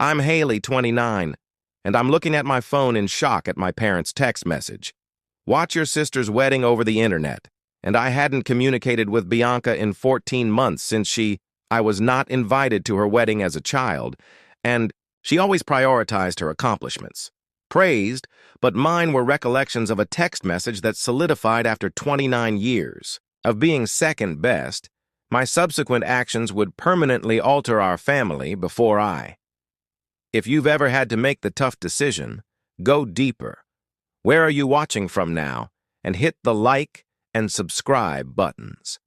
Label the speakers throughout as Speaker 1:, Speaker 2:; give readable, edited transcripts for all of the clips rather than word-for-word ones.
Speaker 1: I'm Haley, 29, and I'm looking at my phone in shock at my parents' text message. Watch your sister's wedding over the internet, and I hadn't communicated with Bianca in 14 months since I was not invited to her wedding as a child, and she always prioritized her accomplishments. Praised, but mine were recollections of a text message that solidified after 29 years. Of being second best, my subsequent actions would permanently alter our family before I. If you've ever had to make the tough decision, go deeper. Where are you watching from now? And hit the like and subscribe buttons.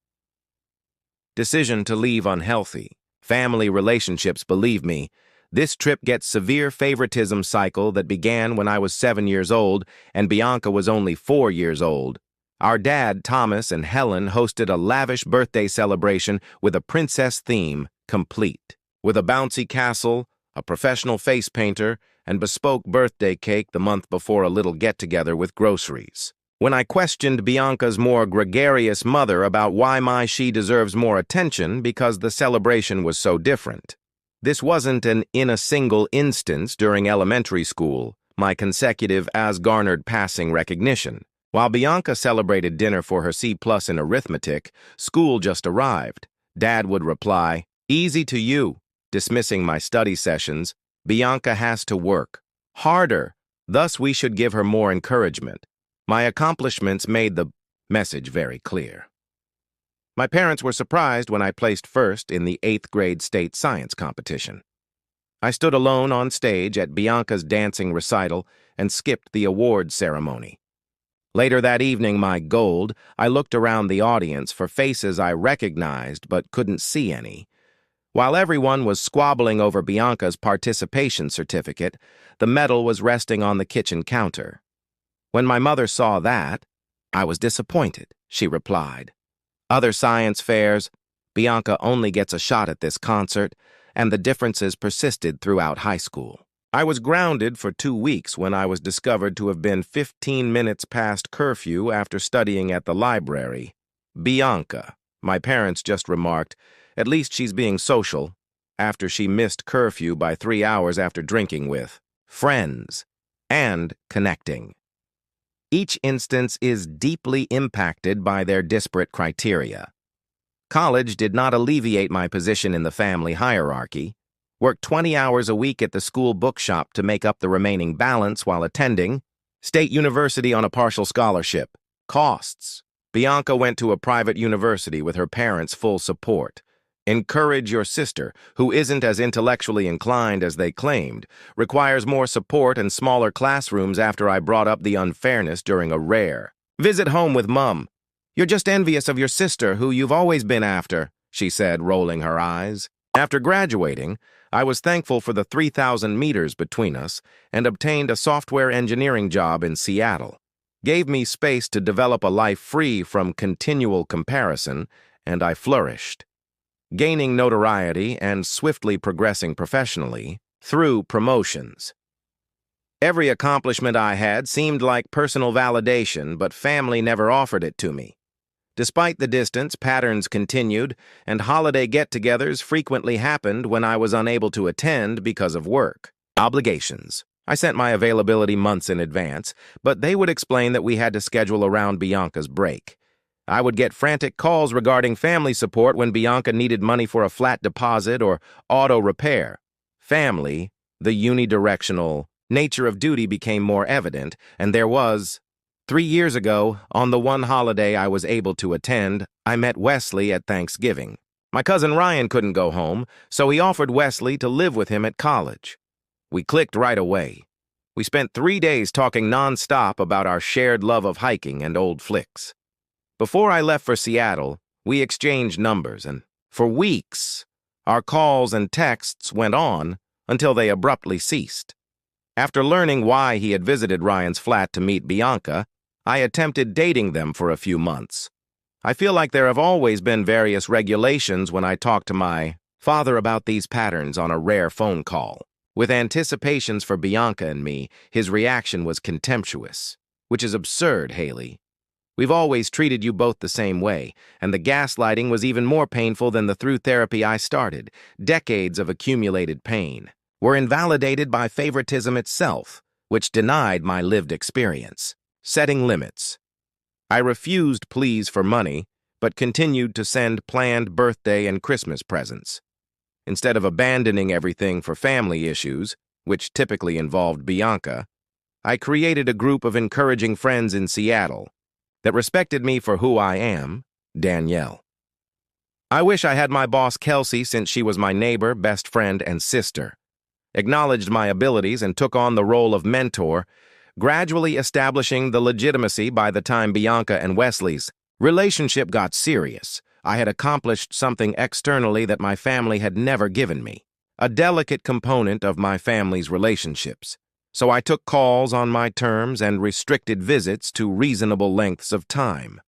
Speaker 1: Decision to leave unhealthy. Family relationships, believe me. This trip gets severe favoritism cycle that began when I was 7 years old and Bianca was only 4 years old. Our dad, Thomas, and Helen hosted a lavish birthday celebration with a princess theme, complete. With a bouncy castle, a professional face painter, and bespoke birthday cake the month before a little get-together with groceries. When I questioned Bianca's more gregarious mother about why she deserves more attention because the celebration was so different. This wasn't in a single instance during elementary school, my consecutive as-garnered passing recognition. While Bianca celebrated dinner for her C+ in arithmetic, school just arrived. Dad would reply, "Easy to you," dismissing my study sessions. Bianca has to work harder, thus we should give her more encouragement. My accomplishments made the message very clear. My parents were surprised when I placed first in the 8th grade state science competition. I stood alone on stage at Bianca's dancing recital and skipped the awards ceremony. Later that evening, my gold, I looked around the audience for faces I recognized but couldn't see any. While everyone was squabbling over Bianca's participation certificate, the medal was resting on the kitchen counter. When my mother saw that, I was disappointed, she replied. Other science fairs, Bianca only gets a shot at this concert, and the differences persisted throughout high school. I was grounded for 2 weeks when I was discovered to have been 15 minutes past curfew after studying at the library. Bianca, my parents just remarked, at least she's being social, after she missed curfew by 3 hours after drinking with friends and connecting. Each instance is deeply impacted by their disparate criteria. College did not alleviate my position in the family hierarchy. Worked 20 hours a week at the school bookshop to make up the remaining balance while attending. State University on a partial scholarship. Costs. Bianca went to a private university with her parents' full support. Encourage your sister, who isn't as intellectually inclined as they claimed, requires more support and smaller classrooms after I brought up the unfairness during a rare visit home with Mum. You're just envious of your sister, who you've always been after, she said, rolling her eyes. After graduating, I was thankful for the 3,000 meters between us and obtained a software engineering job in Seattle. Gave me space to develop a life free from continual comparison, and I flourished. Gaining notoriety and swiftly progressing professionally through promotions. Every accomplishment I had seemed like personal validation, but family never offered it to me. Despite the distance, patterns continued, and holiday get-togethers frequently happened when I was unable to attend because of work. Obligations. I sent my availability months in advance, but they would explain that we had to schedule around Bianca's break. I would get frantic calls regarding family support when Bianca needed money for a flat deposit or auto repair. Family, the unidirectional nature of duty became more evident, and there was. 3 years ago, on the one holiday I was able to attend, I met Wesley at Thanksgiving. My cousin Ryan couldn't go home, so he offered Wesley to live with him at college. We clicked right away. We spent 3 days talking nonstop about our shared love of hiking and old flicks. Before I left for Seattle, we exchanged numbers, and for weeks, our calls and texts went on until they abruptly ceased. After learning why he had visited Ryan's flat to meet Bianca, I attempted dating them for a few months. I feel like there have always been various regulations when I talk to my father about these patterns on a rare phone call. With anticipations for Bianca and me, his reaction was contemptuous, which is absurd, Haley. We've always treated you both the same way, and the gaslighting was even more painful than the through therapy I started, decades of accumulated pain. were invalidated by favoritism itself, which denied my lived experience. Setting limits. I refused pleas for money, but continued to send planned birthday and Christmas presents. Instead of abandoning everything for family issues, which typically involved Bianca, I created a group of encouraging friends in Seattle that respected me for who I am, Danielle. I wish I had my boss Kelsey, since she was my neighbor, best friend, and sister, acknowledged my abilities, and took on the role of mentor, gradually establishing the legitimacy. By the time Bianca and Wesley's relationship got serious, I had accomplished something externally that my family had never given me, a delicate component of my family's relationships. So I took calls on my terms and restricted visits to reasonable lengths of time.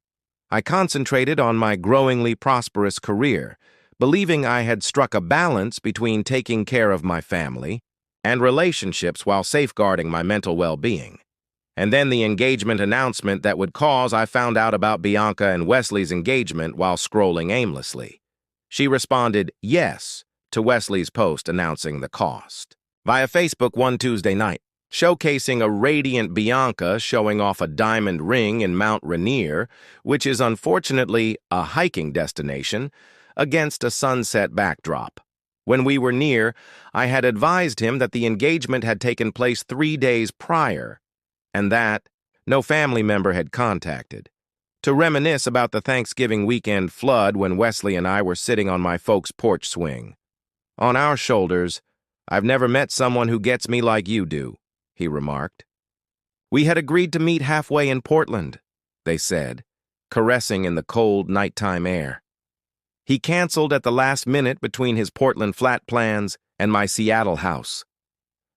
Speaker 1: I concentrated on my growingly prosperous career, believing I had struck a balance between taking care of my family and relationships while safeguarding my mental well-being. And then the engagement announcement that would cause I found out about Bianca and Wesley's engagement while scrolling aimlessly. She responded yes to Wesley's post announcing the cost via Facebook one Tuesday night, showcasing a radiant Bianca showing off a diamond ring in Mount Rainier, which is unfortunately a hiking destination, against a sunset backdrop. When we were near, I had advised him that the engagement had taken place 3 days prior, and that no family member had contacted, to reminisce about the Thanksgiving weekend flood when Wesley and I were sitting on my folks' porch swing. On our shoulders, "I've never met someone who gets me like you do," he remarked. We had agreed to meet halfway in Portland, they said, caressing in the cold nighttime air. He canceled at the last minute between his Portland flat plans and my Seattle house.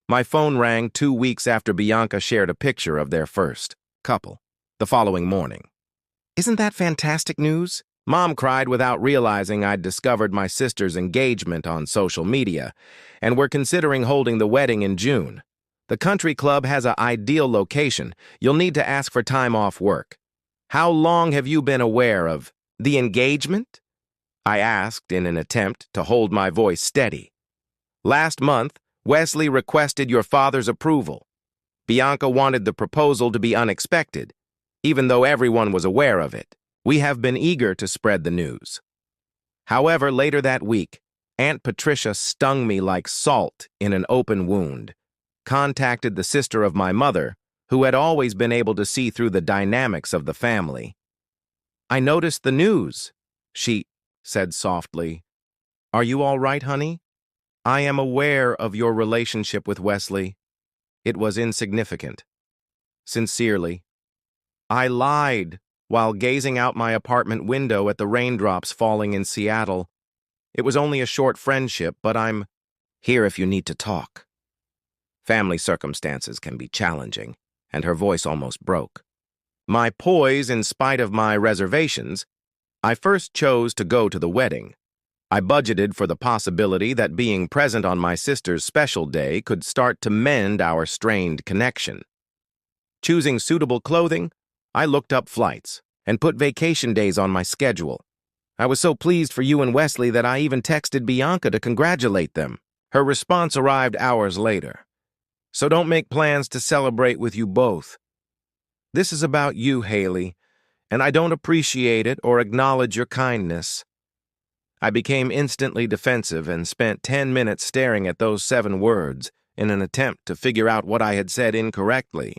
Speaker 1: My phone rang 2 weeks after Bianca shared a picture of their first couple the following morning. "Isn't that fantastic news?" Mom cried without realizing I'd discovered my sister's engagement on social media, and we're considering holding the wedding in June. "The country club has an ideal location. You'll need to ask for time off work." "How long have you been aware of the engagement?" I asked in an attempt to hold my voice steady. "Last month, Wesley requested your father's approval. Bianca wanted the proposal to be unexpected, even though everyone was aware of it. We have been eager to spread the news." However, later that week, Aunt Patricia stung me like salt in an open wound, contacted the sister of my mother, who had always been able to see through the dynamics of the family. "I noticed the news," she said softly. "Are you all right, honey? I am aware of your relationship with Wesley. It was insignificant. Sincerely." I lied while gazing out my apartment window at the raindrops falling in Seattle. "It was only a short friendship, but I'm here if you need to talk." Family circumstances can be challenging, and her voice almost broke. My poise in spite of my reservations, I first chose to go to the wedding. I budgeted for the possibility that being present on my sister's special day could start to mend our strained connection. Choosing suitable clothing, I looked up flights and put vacation days on my schedule. I was so pleased for you and Wesley that I even texted Bianca to congratulate them. Her response arrived hours later. "So don't make plans to celebrate with you both. This is about you, Haley, and I don't appreciate it or acknowledge your kindness." I became instantly defensive and spent 10 minutes staring at those 7 words in an attempt to figure out what I had said incorrectly.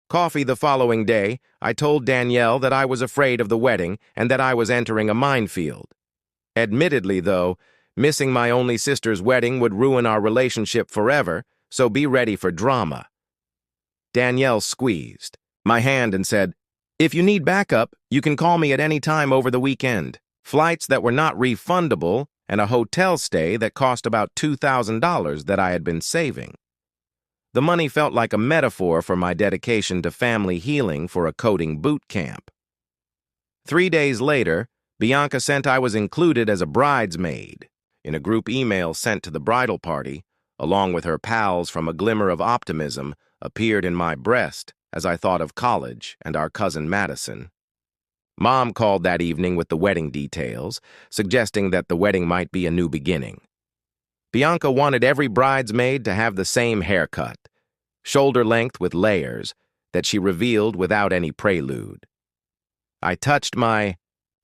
Speaker 1: Coffee the following day, I told Danielle that I was afraid of the wedding and that I was entering a minefield. Admittedly, though, missing my only sister's wedding would ruin our relationship forever, so be ready for drama. Danielle squeezed my hand and said, "If you need backup, you can call me at any time over the weekend." Flights that were not refundable and a hotel stay that cost about $2,000 that I had been saving. The money felt like a metaphor for my dedication to family healing for a coding boot camp. 3 days later, Bianca sent I was included as a bridesmaid in a group email sent to the bridal party, along with her pals. From a glimmer of optimism appeared in my breast as I thought of college and our cousin Madison. Mom called that evening with the wedding details, suggesting that the wedding might be a new beginning. Bianca wanted every bridesmaid to have the same haircut, shoulder length with layers, that she revealed without any prelude. I touched my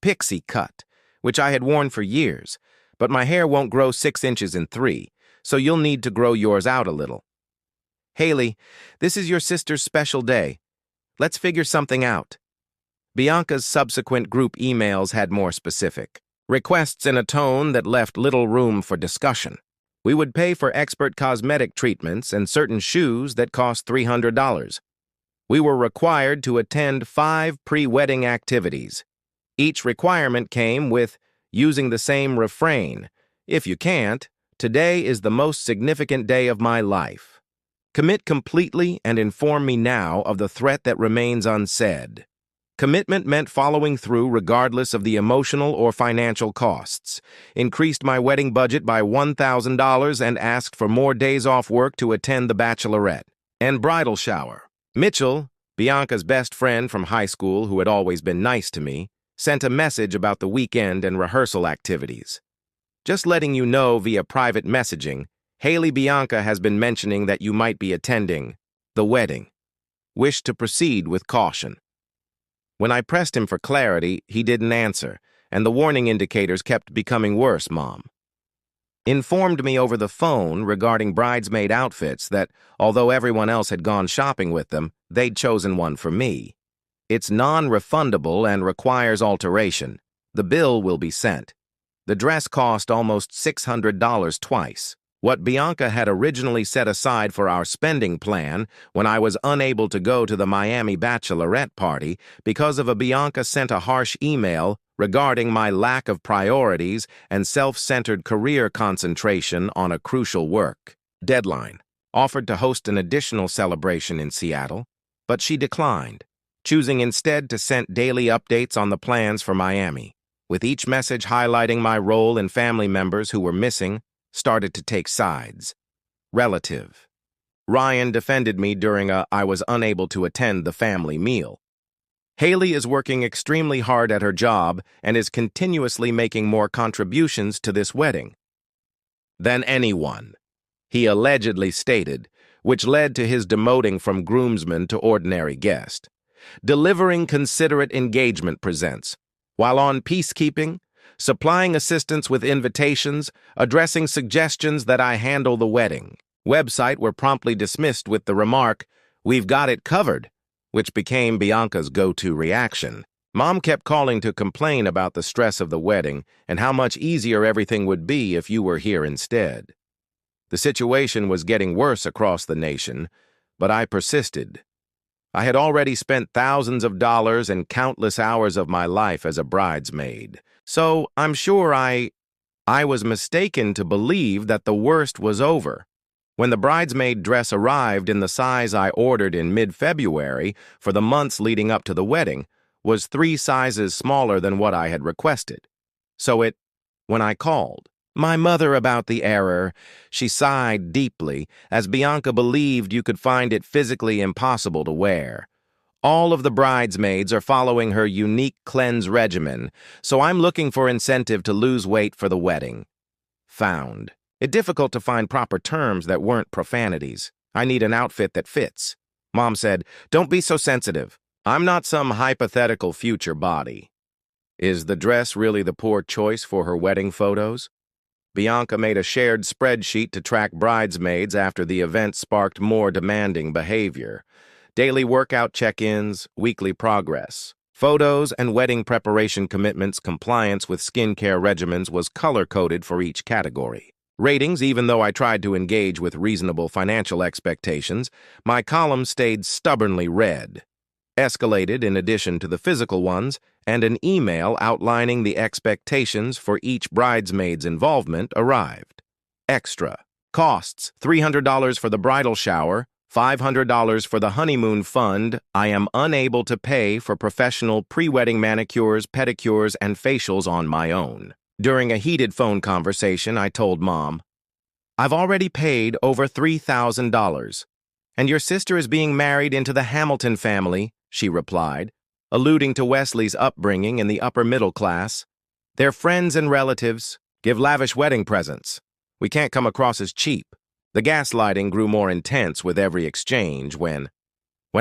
Speaker 1: pixie cut, which I had worn for years, but my hair won't grow 6 inches in 3, so you'll need to grow yours out a little. Haley, this is your sister's special day. Let's figure something out. Bianca's subsequent group emails had more specific requests in a tone that left little room for discussion. We would pay for expert cosmetic treatments and certain shoes that cost $300. We were required to attend 5 pre-wedding activities. Each requirement came with using the same refrain. If you can't, today is the most significant day of my life. Commit completely and inform me now of the threat that remains unsaid. Commitment meant following through regardless of the emotional or financial costs. Increased my wedding budget by $1,000 and asked for more days off work to attend the bachelorette and bridal shower. Mitchell, Bianca's best friend from high school who had always been nice to me, sent a message about the weekend and rehearsal activities. Just letting you know via private messaging, Haley Bianca has been mentioning that you might be attending the wedding. Wish to proceed with caution. When I pressed him for clarity, he didn't answer, and the warning indicators kept becoming worse, Mom. Informed me over the phone regarding bridesmaid outfits that, although everyone else had gone shopping with them, they'd chosen one for me. It's non-refundable and requires alteration. The bill will be sent. The dress cost almost $600 twice. What Bianca had originally set aside for our spending plan when I was unable to go to the Miami bachelorette party because of a Bianca sent a harsh email regarding my lack of priorities and self-centered career concentration on a crucial work deadline. Offered to host an additional celebration in Seattle, but she declined, choosing instead to send daily updates on the plans for Miami, with each message highlighting my role and family members who were missing started to take sides. Relative. Ryan defended me during I was unable to attend the family meal. Haley is working extremely hard at her job and is continuously making more contributions to this wedding than anyone, he allegedly stated, which led to his demoting from groomsman to ordinary guest. Delivering considerate engagement presents, while on peacekeeping, supplying assistance with invitations, addressing suggestions that I handle the wedding. Website were promptly dismissed with the remark, "We've got it covered," which became Bianca's go-to reaction. Mom kept calling to complain about the stress of the wedding and how much easier everything would be if you were here instead. The situation was getting worse across the nation, but I persisted. I had already spent thousands of dollars and countless hours of my life as a bridesmaid. So I'm sure I was mistaken to believe that the worst was over. When the bridesmaid dress arrived in the size I ordered in mid-February for the months leading up to the wedding, was 3 sizes smaller than what I had requested. So when I called my mother about the error, she sighed deeply as Bianca believed you could find it physically impossible to wear. All of the bridesmaids are following her unique cleanse regimen, so I'm looking for incentive to lose weight for the wedding. Found it difficult to find proper terms that weren't profanities. I need an outfit that fits. Mom said, "Don't be so sensitive. I'm not some hypothetical future body." Is the dress really the poor choice for her wedding photos? Bianca made a shared spreadsheet to track bridesmaids after the event sparked more demanding behavior. Daily workout check-ins, weekly progress. Photos and wedding preparation commitments compliance with skincare regimens was color-coded for each category. Ratings, even though I tried to engage with reasonable financial expectations, my column stayed stubbornly red. Escalated in addition to the physical ones, and an email outlining the expectations for each bridesmaid's involvement arrived. Extra. Costs, $300 for the bridal shower, $500 for the honeymoon fund. I am unable to pay for professional pre-wedding manicures, pedicures, and facials on my own. During a heated phone conversation, I told Mom, "I've already paid over $3,000. And your sister is being married into the Hamilton family," she replied, alluding to Wesley's upbringing in the upper middle class. "Their friends and relatives give lavish wedding presents. We can't come across as cheap. The gaslighting grew more intense with every exchange when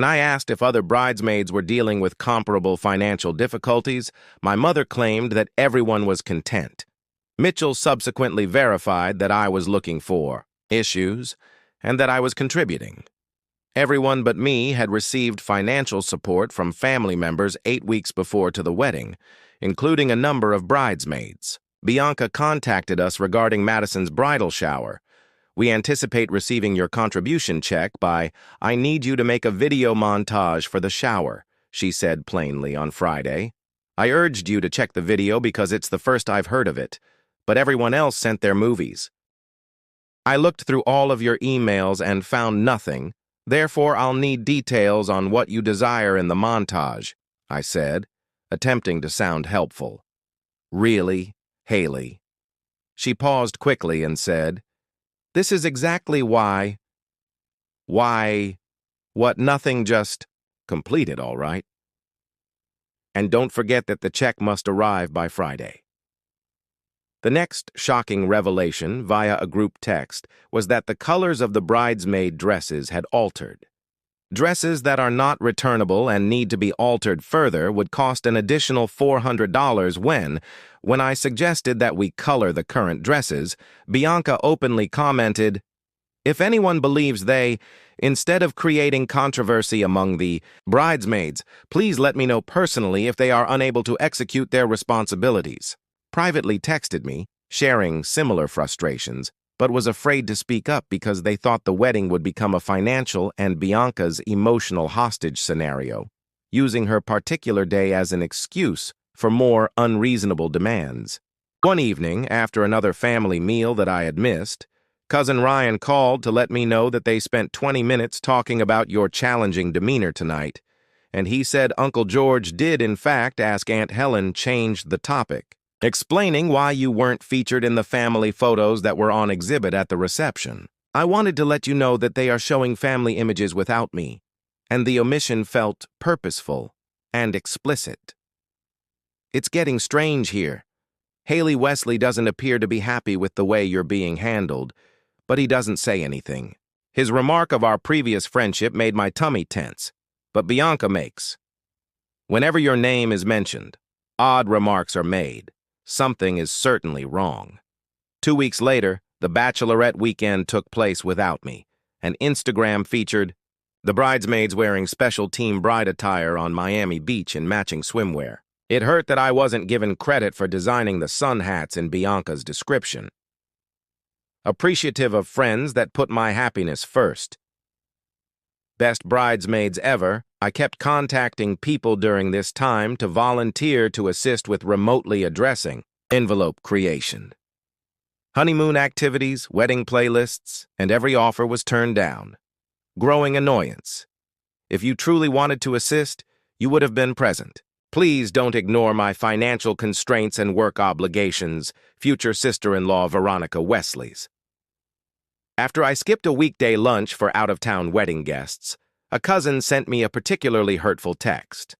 Speaker 1: I asked if other bridesmaids were dealing with comparable financial difficulties, my mother claimed that everyone was content. Mitchell subsequently verified that I was looking for issues and that I was contributing. Everyone but me had received financial support from family members 8 weeks before to the wedding, including a number of bridesmaids. Bianca contacted us regarding Madison's bridal shower. We anticipate receiving your contribution check by I need you to make a video montage for the shower, she said plainly on Friday. I urged you to check the video because it's the first I've heard of it, but everyone else sent their movies. I looked through all of your emails and found nothing. Therefore, I'll need details on what you desire in the montage, I said, attempting to sound helpful. Really, Haley? She paused quickly and said, this is exactly why. What, nothing, just completed, all right? And don't forget that the check must arrive by Friday. The next shocking revelation via a group text was that the colors of the bridesmaid dresses had altered. Dresses that are not returnable and need to be altered further would cost an additional $400 when I suggested that we color the current dresses, Bianca openly commented, if anyone believes instead of creating controversy among the bridesmaids, please let me know personally if they are unable to execute their responsibilities. Privately texted me, sharing similar frustrations, but was afraid to speak up because they thought the wedding would become a financial and Bianca's emotional hostage scenario, using her particular day as an excuse for more unreasonable demands. One evening, after another family meal that I had missed, Cousin Ryan called to let me know that they spent 20 minutes talking about your challenging demeanor tonight, and he said Uncle George did in fact ask Aunt Helen change the topic, explaining why you weren't featured in the family photos that were on exhibit at the reception. I wanted to let you know that they are showing family images without me, and the omission felt purposeful and explicit. It's getting strange here. Haley Wesley doesn't appear to be happy with the way you're being handled, but he doesn't say anything. His remark of our previous friendship made my tummy tense, but Bianca makes. Whenever your name is mentioned, odd remarks are made. Something is certainly wrong. 2 weeks later, the bachelorette weekend took place without me, and Instagram featured the bridesmaids wearing special team bride attire on Miami Beach in matching swimwear. It hurt that I wasn't given credit for designing the sun hats in Bianca's description. Appreciative of friends that put my happiness first. Best bridesmaids ever, I kept contacting people during this time to volunteer to assist with remotely addressing envelope creation. Honeymoon activities, wedding playlists, and every offer was turned down. Growing annoyance. If you truly wanted to assist, you would have been present. Please don't ignore my financial constraints and work obligations, future sister-in-law Veronica Wesley's. After I skipped a weekday lunch for out-of-town wedding guests, a cousin sent me a particularly hurtful text.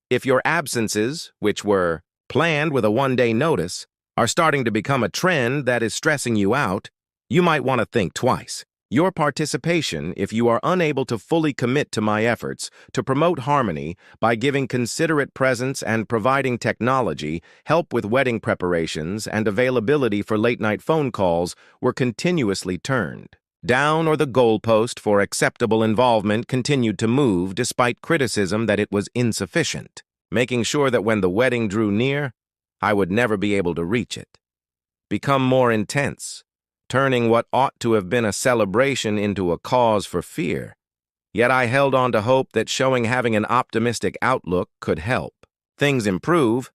Speaker 1: If your absences, which were planned with a one-day notice, are starting to become a trend that is stressing you out, you might want to think twice. Your participation, if you are unable to fully commit to my efforts to promote harmony by giving considerate presence and providing technology, help with wedding preparations, and availability for late-night phone calls, were continuously turned down, or the goalpost for acceptable involvement continued to move despite criticism that it was insufficient, making sure that when the wedding drew near, I would never be able to reach it. Become more intense, turning what ought to have been a celebration into a cause for fear. Yet I held on to hope that having an optimistic outlook could help things improve,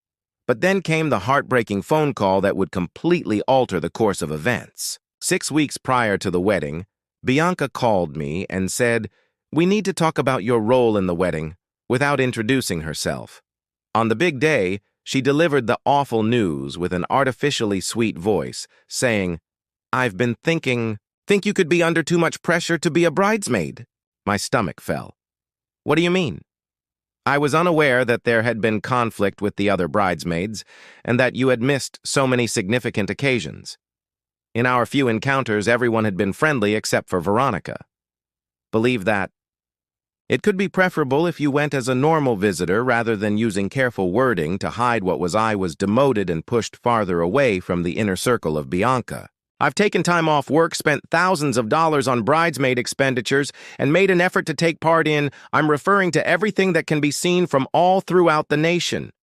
Speaker 1: but then came the heartbreaking phone call that would completely alter the course of events. 6 weeks prior to the wedding, Bianca called me and said, "We need to talk about your role in the wedding," without introducing herself. On the big day, she delivered the awful news with an artificially sweet voice, saying, "I've been think you could be under too much pressure to be a bridesmaid." My stomach fell. What do you mean? I was unaware that there had been conflict with the other bridesmaids and that you had missed so many significant occasions. In our few encounters, everyone had been friendly except for Veronica. Believe that. It could be preferable if you went as a normal visitor rather than using careful wording to hide what I was demoted and pushed farther away from the inner circle of Bianca. I've taken time off work, spent thousands of dollars on bridesmaid expenditures, and made an effort to take part in, I'm referring to everything that can be seen from all throughout the nation.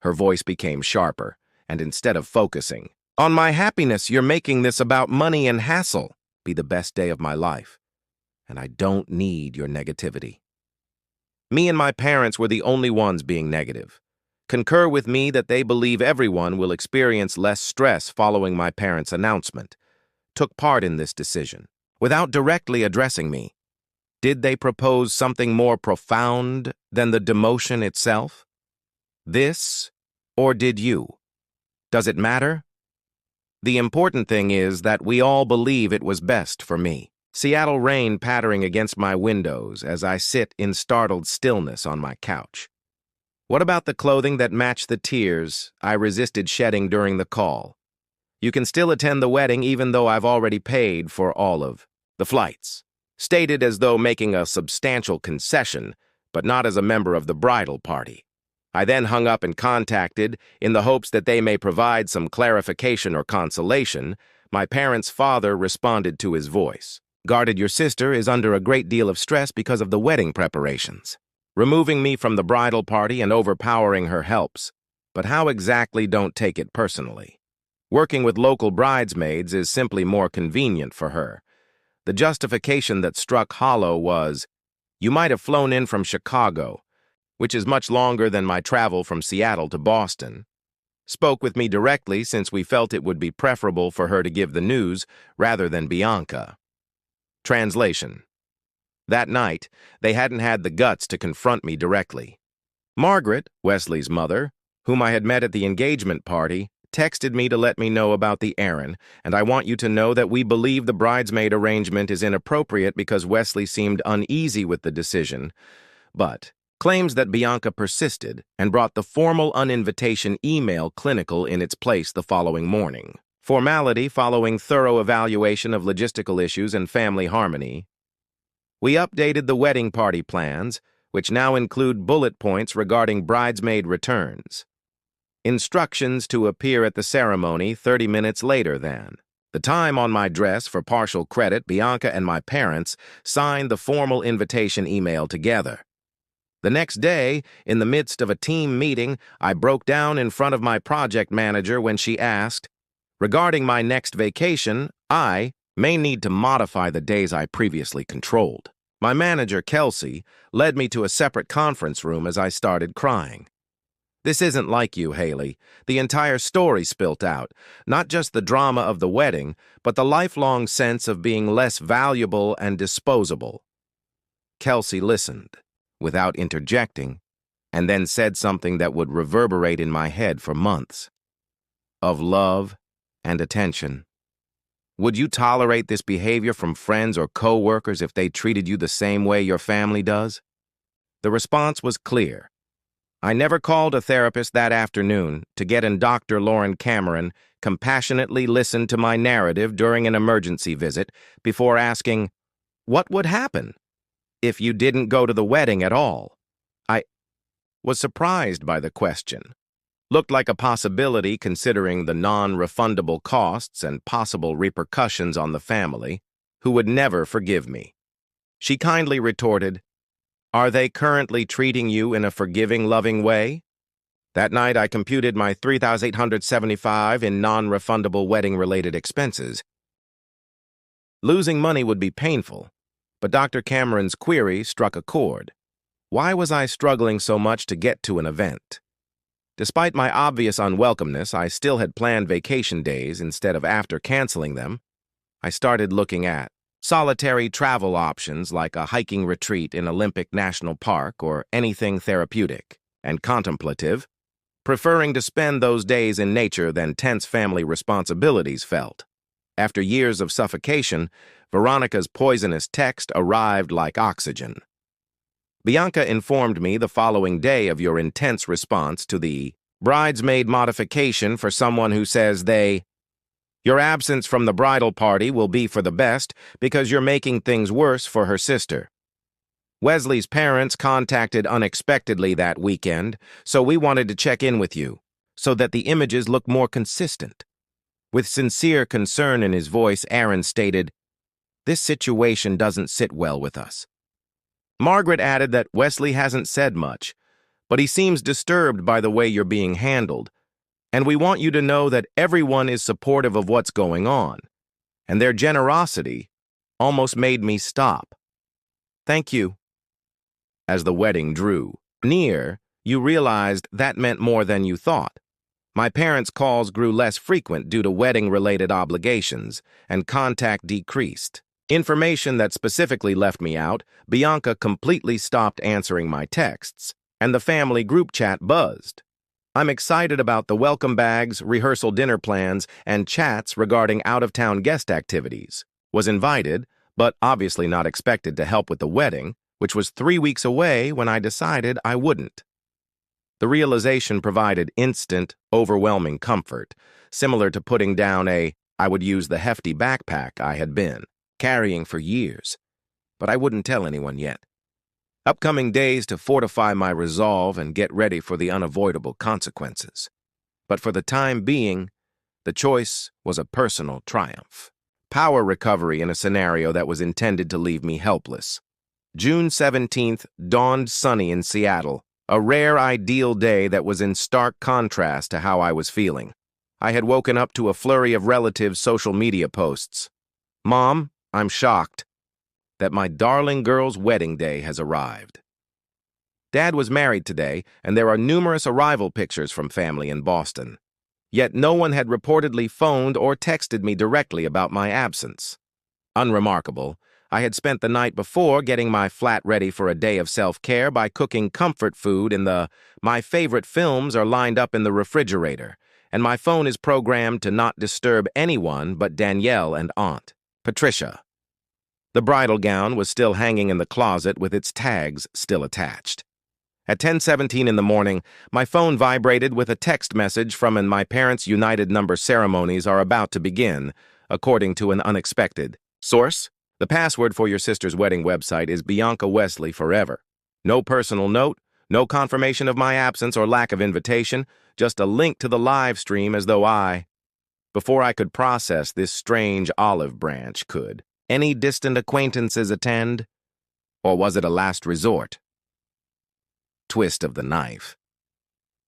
Speaker 1: Her voice became sharper, and instead of focusing on my happiness, you're making this about money and hassle. Be the best day of my life. And I don't need your negativity. Me and my parents were the only ones being negative. Concur with me that they believe everyone will experience less stress following my parents' announcement. Took part in this decision. Without directly addressing me, did they propose something more profound than the demotion itself? This, or did you? Does it matter? The important thing is that we all believe it was best for me. Seattle rain pattering against my windows as I sit in startled stillness on my couch. What about the clothing that matched the tears I resisted shedding during the call? You can still attend the wedding even though I've already paid for all of the flights. Stated as though making a substantial concession, but not as a member of the bridal party. I then hung up and contacted, in the hopes that they may provide some clarification or consolation. My parents' father responded to his voice. Guarded, your sister is under a great deal of stress because of the wedding preparations. Removing me from the bridal party and overpowering her helps. But how exactly? Don't take it personally. Working with local bridesmaids is simply more convenient for her. The justification that struck hollow was, you might have flown in from Chicago, which is much longer than my travel from Seattle to Boston. Spoke with me directly since we felt it would be preferable for her to give the news rather than Bianca. Translation. That night, they hadn't had the guts to confront me directly. Margaret, Wesley's mother, whom I had met at the engagement party, texted me to let me know about the errand, and I want you to know that we believe the bridesmaid arrangement is inappropriate because Wesley seemed uneasy with the decision, but claims that Bianca persisted and brought the formal uninvitation email clinical in its place the following morning. Formality following thorough evaluation of logistical issues and family harmony. We updated the wedding party plans, which now include bullet points regarding bridesmaid returns. Instructions to appear at the ceremony 30 minutes later than. The time on my dress for partial credit, Bianca and my parents signed the formal invitation email together. The next day, in the midst of a team meeting, I broke down in front of my project manager when she asked, regarding my next vacation, I may need to modify the days I previously controlled. My manager, Kelsey, led me to a separate conference room as I started crying. This isn't like you, Haley. The entire story spilt out, not just the drama of the wedding, but the lifelong sense of being less valuable and disposable. Kelsey listened, without interjecting, and then said something that would reverberate in my head for months. Of love and attention. Would you tolerate this behavior from friends or co-workers if they treated you the same way your family does? The response was clear. I never called a therapist that afternoon to get in. Dr. Lauren Cameron compassionately listened to my narrative during an emergency visit before asking, what would happen if you didn't go to the wedding at all? I was surprised by the question. Looked like a possibility considering the non-refundable costs and possible repercussions on the family, who would never forgive me. She kindly retorted, are they currently treating you in a forgiving, loving way? That night I computed my $3,875 in non-refundable wedding-related expenses. Losing money would be painful, but Dr. Cameron's query struck a chord. Why was I struggling so much to get to an event? Despite my obvious unwelcomeness, I still had planned vacation days instead of after canceling them. I started looking at solitary travel options like a hiking retreat in Olympic National Park or anything therapeutic and contemplative, preferring to spend those days in nature than tense family responsibilities felt. After years of suffocation, Veronica's poisonous text arrived like oxygen. Bianca informed me the following day of your intense response to the bridesmaid modification for someone who says they Your absence from the bridal party will be for the best because you're making things worse for her sister. Wesley's parents contacted unexpectedly that weekend, so we wanted to check in with you, so that the images look more consistent. With sincere concern in his voice, Aaron stated, "This situation doesn't sit well with us." Margaret added that Wesley hasn't said much, but he seems disturbed by the way you're being handled, and we want you to know that everyone is supportive of what's going on, and their generosity almost made me stop. Thank you. As the wedding drew near, you realized that meant more than you thought. My parents' calls grew less frequent due to wedding-related obligations, and contact decreased. Information that specifically left me out, Bianca completely stopped answering my texts, and the family group chat buzzed. I'm excited about the welcome bags, rehearsal dinner plans, and chats regarding out-of-town guest activities. Was invited, but obviously not expected to help with the wedding, which was 3 weeks away when I decided I wouldn't. The realization provided instant, overwhelming comfort, similar to putting down I would use the hefty backpack I had been carrying for years, but I wouldn't tell anyone yet. Upcoming days to fortify my resolve and get ready for the unavoidable consequences. But for the time being, the choice was a personal triumph. Power recovery in a scenario that was intended to leave me helpless. June 17th dawned sunny in Seattle, a rare ideal day that was in stark contrast to how I was feeling. I had woken up to a flurry of relatives' social media posts. "Mom, I'm shocked that my darling girl's wedding day has arrived." Dad was married today, and there are numerous arrival pictures from family in Boston. Yet no one had reportedly phoned or texted me directly about my absence. Unremarkable, I had spent the night before getting my flat ready for a day of self-care by cooking comfort food in my favorite films are lined up in the refrigerator, and my phone is programmed to not disturb anyone but Danielle and Aunt Patricia. The bridal gown was still hanging in the closet with its tags still attached. At 10:17 in the morning, my phone vibrated with a text message from my parents' United Number ceremonies are about to begin, according to an unexpected source. The password for your sister's wedding website is Bianca Wesley Forever. No personal note, no confirmation of my absence or lack of invitation, just a link to the live stream as though before I could process this strange olive branch, could any distant acquaintances attend? Or was it a last resort? Twist of the knife.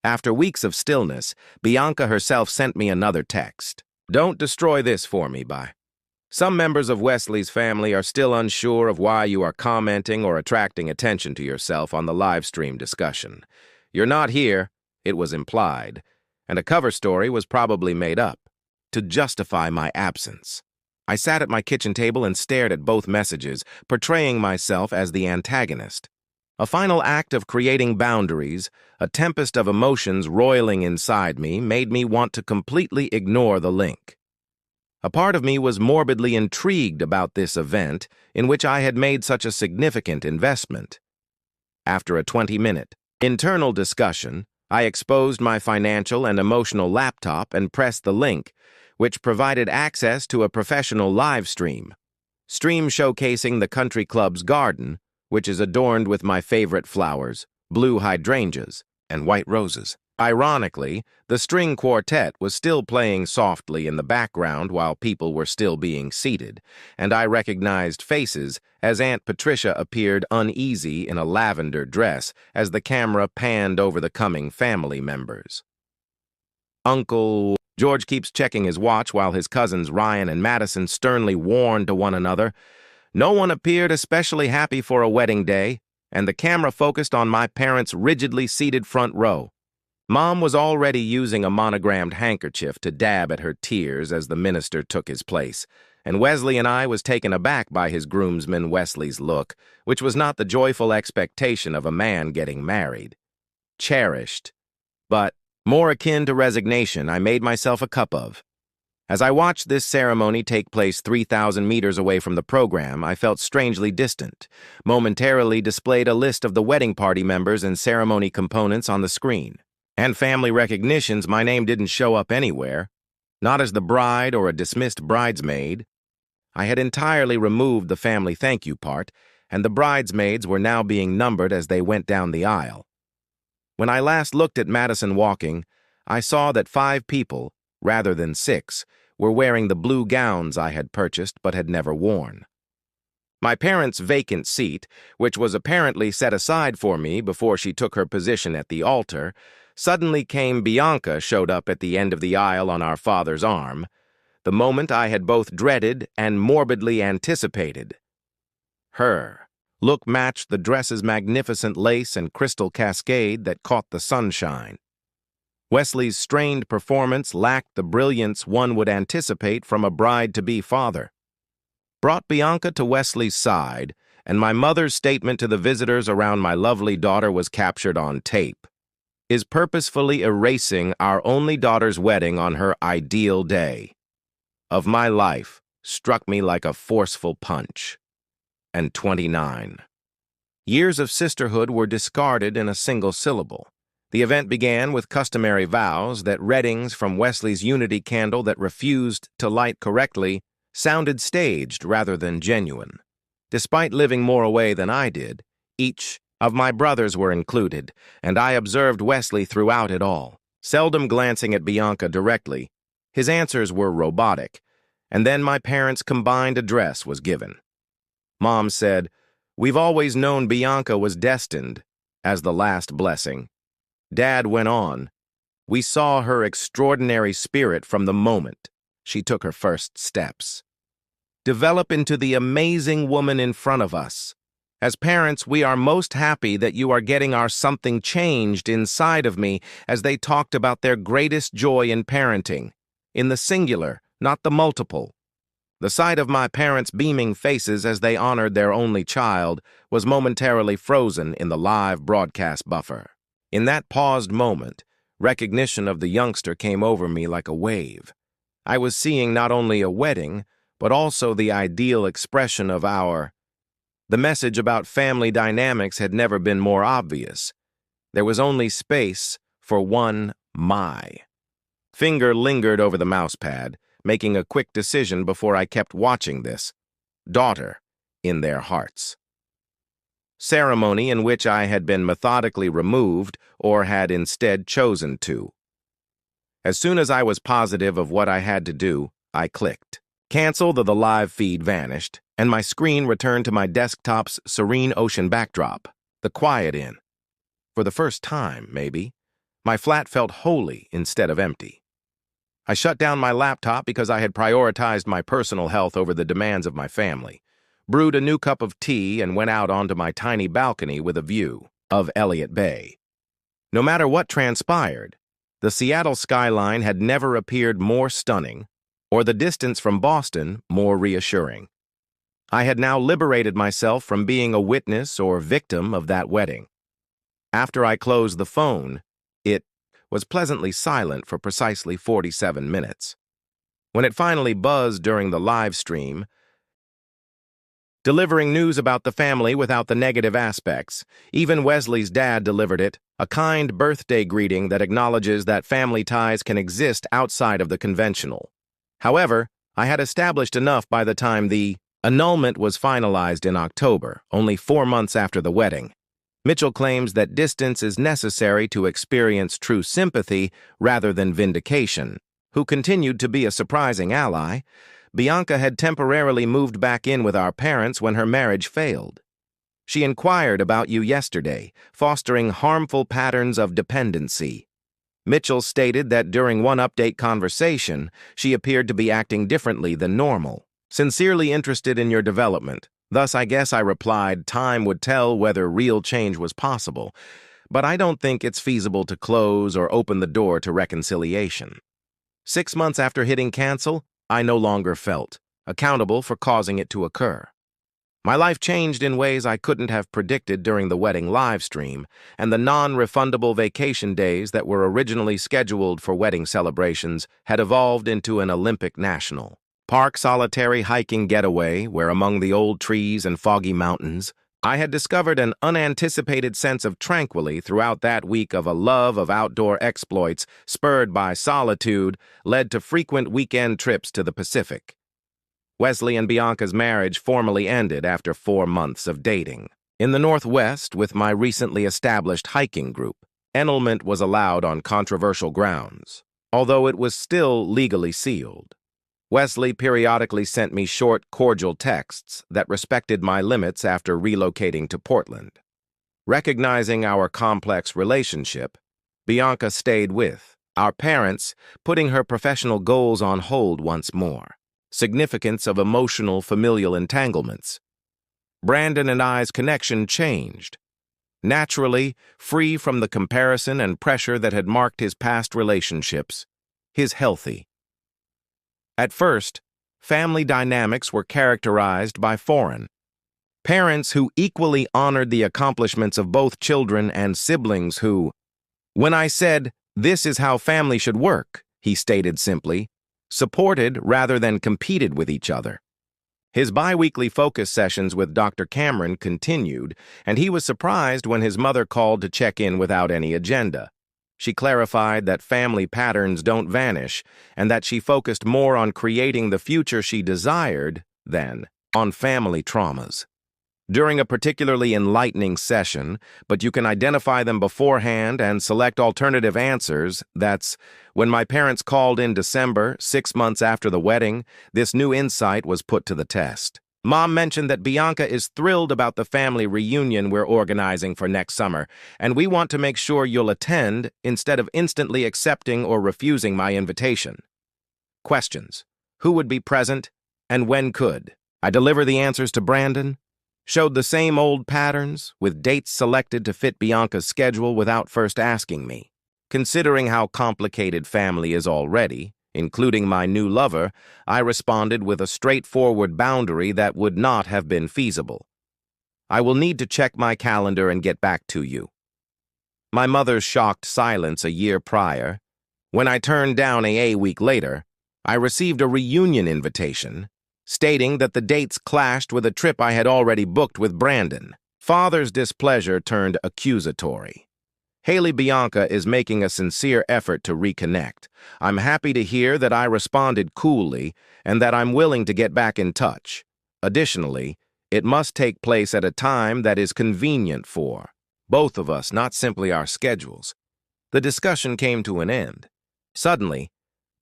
Speaker 1: After weeks of stillness, Bianca herself sent me another text. "Don't destroy this for me, bye. Some members of Wesley's family are still unsure of why you are commenting or attracting attention to yourself on the live stream discussion. You're not here, it was implied, and a cover story was probably made up to justify my absence." I sat at my kitchen table and stared at both messages, portraying myself as the antagonist. A final act of creating boundaries, a tempest of emotions roiling inside me, made me want to completely ignore the link. A part of me was morbidly intrigued about this event in which I had made such a significant investment. After a 20-minute internal discussion, I exposed my financial and emotional laptop and pressed the link, which provided access to a professional live stream showcasing the country club's garden, which is adorned with my favorite flowers, blue hydrangeas, and white roses. Ironically, the string quartet was still playing softly in the background while people were still being seated, and I recognized faces as Aunt Patricia appeared uneasy in a lavender dress as the camera panned over the coming family members. Uncle George keeps checking his watch while his cousins Ryan and Madison sternly warn to one another. No one appeared especially happy for a wedding day, and the camera focused on my parents' rigidly seated front row. Mom was already using a monogrammed handkerchief to dab at her tears as the minister took his place, and Wesley and I was taken aback by his groomsman Wesley's look, which was not the joyful expectation of a man getting married. Cherished, but more akin to resignation, I made myself a cup of. As I watched this ceremony take place 3,000 meters away from the program, I felt strangely distant, momentarily displayed a list of the wedding party members and ceremony components on the screen. And family recognitions, my name didn't show up anywhere. not as the bride or a dismissed bridesmaid. I had entirely removed the family thank you part, and the bridesmaids were now being numbered as they went down the aisle. When I last looked at Madison walking, I saw that 5 people, rather than 6, were wearing the blue gowns I had purchased but had never worn. My parents' vacant seat, which was apparently set aside for me before she took her position at the altar, suddenly came. Bianca showed up at the end of the aisle on our father's arm, the moment I had both dreaded and morbidly anticipated. Her look matched the dress's magnificent lace and crystal cascade that caught the sunshine. Wesley's strained performance lacked the brilliance one would anticipate from a bride-to-be father. Brought Bianca to Wesley's side, and my mother's statement to the visitors around my lovely daughter was captured on tape, is purposefully erasing our only daughter's wedding on her ideal day of my life struck me like a forceful punch. And 29. Years of sisterhood were discarded in a single syllable. The event began with customary vows that readings from Wesley's unity candle that refused to light correctly sounded staged rather than genuine. Despite living more away than I did, each of my brothers were included, and I observed Wesley throughout it all, seldom glancing at Bianca directly. His answers were robotic, and then my parents' combined address was given. Mom said, "We've always known Bianca was destined," as the last blessing. Dad went on, "We saw her extraordinary spirit from the moment she took her first steps. Develop into the amazing woman in front of us. As parents, we are most happy that you are getting our something changed inside of me," as they talked about their greatest joy in parenting, in the singular, not the multiple. The sight of my parents' beaming faces as they honored their only child was momentarily frozen in the live broadcast buffer. In that paused moment, recognition of the youngster came over me like a wave. I was seeing not only a wedding, but also the ideal expression of our. The message about family dynamics had never been more obvious. There was only space for one my. Finger lingered over the mousepad, making a quick decision before I kept watching this. Daughter in their hearts. Ceremony in which I had been methodically removed or had instead chosen to. As soon as I was positive of what I had to do, I clicked. Cancel. The live feed vanished, and my screen returned to my desktop's serene ocean backdrop, the Quiet Inn. For the first time, maybe, my flat felt holy instead of empty. I shut down my laptop because I had prioritized my personal health over the demands of my family, brewed a new cup of tea, and went out onto my tiny balcony with a view of Elliott Bay. No matter what transpired, the Seattle skyline had never appeared more stunning, or the distance from Boston more reassuring. I had now liberated myself from being a witness or victim of that wedding. After I closed the phone, it was pleasantly silent for precisely 47 minutes. When it finally buzzed during the live stream, delivering news about the family without the negative aspects, even Wesley's dad delivered it, a kind birthday greeting that acknowledges that family ties can exist outside of the conventional. However, I had established enough by the time the annulment was finalized in October, only 4 months after the wedding. Mitchell claims that distance is necessary to experience true sympathy rather than vindication, who continued to be a surprising ally. Bianca had temporarily moved back in with our parents when her marriage failed. She inquired about you yesterday, fostering harmful patterns of dependency. Mitchell stated that during one update conversation, she appeared to be acting differently than normal. Sincerely interested in your development. Thus, I guess I replied, time would tell whether real change was possible, but I don't think it's feasible to close or open the door to reconciliation. 6 months after hitting cancel, I no longer felt accountable for causing it to occur. My life changed in ways I couldn't have predicted during the wedding live stream, and the non-refundable vacation days that were originally scheduled for wedding celebrations had evolved into an Olympic national park solitary hiking getaway where, among the old trees and foggy mountains, I had discovered an unanticipated sense of tranquility throughout that week of a love of outdoor exploits spurred by solitude led to frequent weekend trips to the Pacific. Wesley and Bianca's marriage formally ended after 4 months of dating. In the Northwest, with my recently established hiking group, annulment was allowed on controversial grounds, although it was still legally sealed. Wesley periodically sent me short, cordial texts that respected my limits after relocating to Portland. Recognizing our complex relationship, Bianca stayed with our parents, putting her professional goals on hold once more. Significance of emotional familial entanglements. Brandon and I's connection changed. Naturally, free from the comparison and pressure that had marked his past relationships, his healthy. At first, family dynamics were characterized by foreign parents who equally honored the accomplishments of both children and siblings who, when I said, "This is how family should work," he stated simply, supported rather than competed with each other. His bi-weekly focus sessions with Dr. Cameron continued, and he was surprised when his mother called to check in without any agenda. She clarified that family patterns don't vanish, and that she focused more on creating the future she desired than on family traumas. During a particularly enlightening session, but you can identify them beforehand and select alternative answers, that's when my parents called in December, 6 months after the wedding, this new insight was put to the test. Mom mentioned that Bianca is thrilled about the family reunion we're organizing for next summer, and we want to make sure you'll attend instead of instantly accepting or refusing my invitation. Questions: who would be present, and when could? I deliver the answers to Brandon. Showed the same old patterns, with dates selected to fit Bianca's schedule without first asking me. Considering how complicated family is already, including my new lover, I responded with a straightforward boundary that would not have been feasible. I will need to check my calendar and get back to you. My mother's shocked silence a year prior. When I turned down a week later, I received a reunion invitation, stating that the dates clashed with a trip I had already booked with Brandon. Father's displeasure turned accusatory. Haley, Bianca is making a sincere effort to reconnect. I'm happy to hear that I responded coolly and that I'm willing to get back in touch. Additionally, it must take place at a time that is convenient for both of us, not simply our schedules. The discussion came to an end. Suddenly,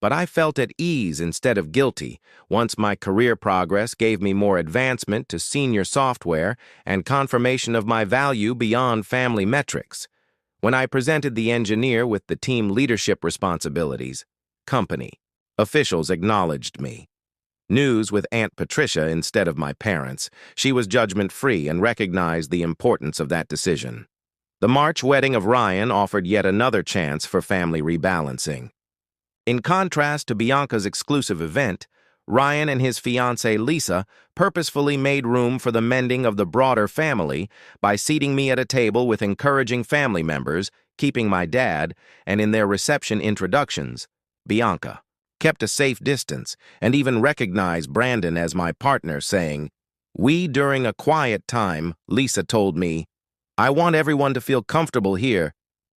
Speaker 1: but I felt at ease instead of guilty once my career progress gave me more advancement to senior software and confirmation of my value beyond family metrics. When I presented the engineer with the team leadership responsibilities, company officials acknowledged me. News with Aunt Patricia instead of my parents. She was judgment-free and recognized the importance of that decision. The March wedding of Ryan offered yet another chance for family rebalancing. In contrast to Bianca's exclusive event, Ryan and his fiancée Lisa purposefully made room for the mending of the broader family by seating me at a table with encouraging family members, keeping my dad, and in their reception introductions, Bianca kept a safe distance and even recognized Brandon as my partner, saying, "We during a quiet time," Lisa told me, "I want everyone to feel comfortable here.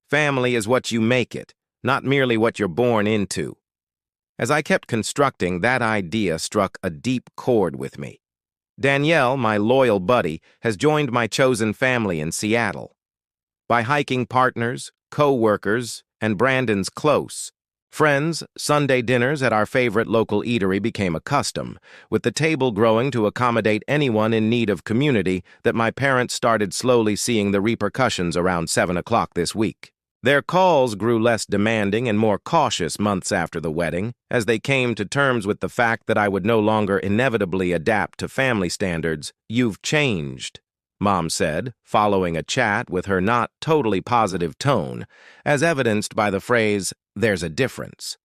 Speaker 1: Family is what you make it, not merely what you're born into." As I kept constructing, that idea struck a deep chord with me. Danielle, my loyal buddy, has joined my chosen family in Seattle. By hiking partners, co-workers, and Brandon's close friends, Sunday dinners at our favorite local eatery became a custom, with the table growing to accommodate anyone in need of community that my parents started slowly seeing the repercussions around 7 o'clock this week. Their calls grew less demanding and more cautious months after the wedding, as they came to terms with the fact that I would no longer inevitably adapt to family standards. "You've changed," Mom said, following a chat with her not totally positive tone, as evidenced by the phrase, "there's a difference."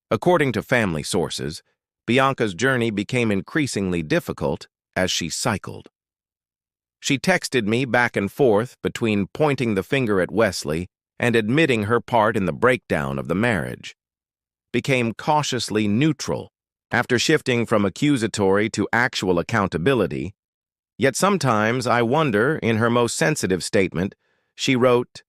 Speaker 1: According to family sources, Bianca's journey became increasingly difficult as she cycled. She texted me back and forth between pointing the finger at Wesley and admitting her part in the breakdown of the marriage, became cautiously neutral after shifting from accusatory to actual accountability. Yet sometimes I wonder, in her most sensitive statement, she wrote,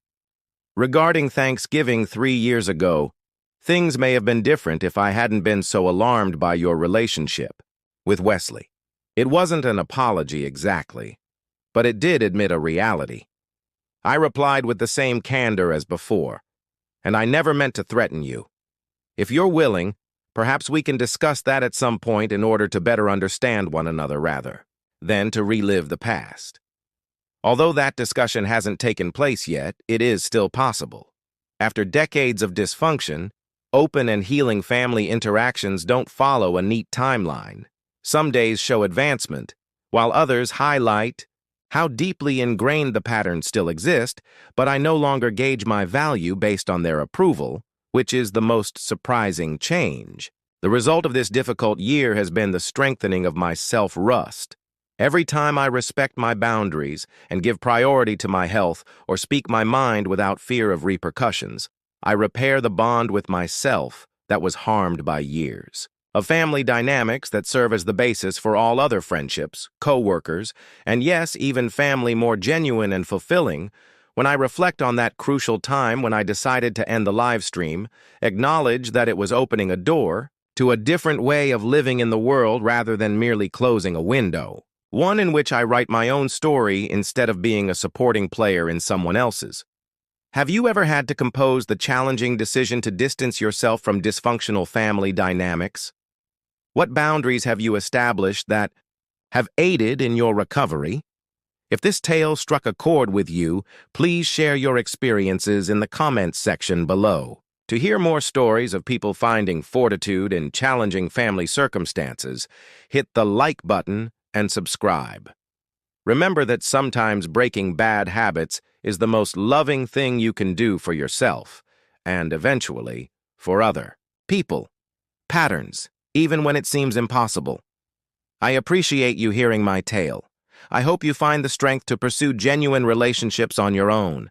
Speaker 1: "Regarding Thanksgiving 3 years ago, things may have been different if I hadn't been so alarmed by your relationship with Wesley." It wasn't an apology exactly, but it did admit a reality. I replied with the same candor as before, "And I never meant to threaten you. If you're willing, perhaps we can discuss that at some point in order to better understand one another rather than to relive the past." Although that discussion hasn't taken place yet, it is still possible. After decades of dysfunction, open and healing family interactions don't follow a neat timeline. Some days show advancement, while others highlight how deeply ingrained the patterns still exist, but I no longer gauge my value based on their approval, which is the most surprising change. The result of this difficult year has been the strengthening of my self-trust. Every time I respect my boundaries and give priority to my health or speak my mind without fear of repercussions, I repair the bond with myself that was harmed by years of family dynamics that serve as the basis for all other friendships, co-workers, and yes, even family more genuine and fulfilling. When I reflect on that crucial time when I decided to end the live stream, acknowledge that it was opening a door to a different way of living in the world rather than merely closing a window. One in which I write my own story instead of being a supporting player in someone else's. Have you ever had to compose the challenging decision to distance yourself from dysfunctional family dynamics? What boundaries have you established that have aided in your recovery? If this tale struck a chord with you, please share your experiences in the comments section below. To hear more stories of people finding fortitude in challenging family circumstances, hit the like button and subscribe. Remember that sometimes breaking bad habits is the most loving thing you can do for yourself, and eventually, for other people, patterns, even when it seems impossible. I appreciate you hearing my tale. I hope you find the strength to pursue genuine relationships on your own.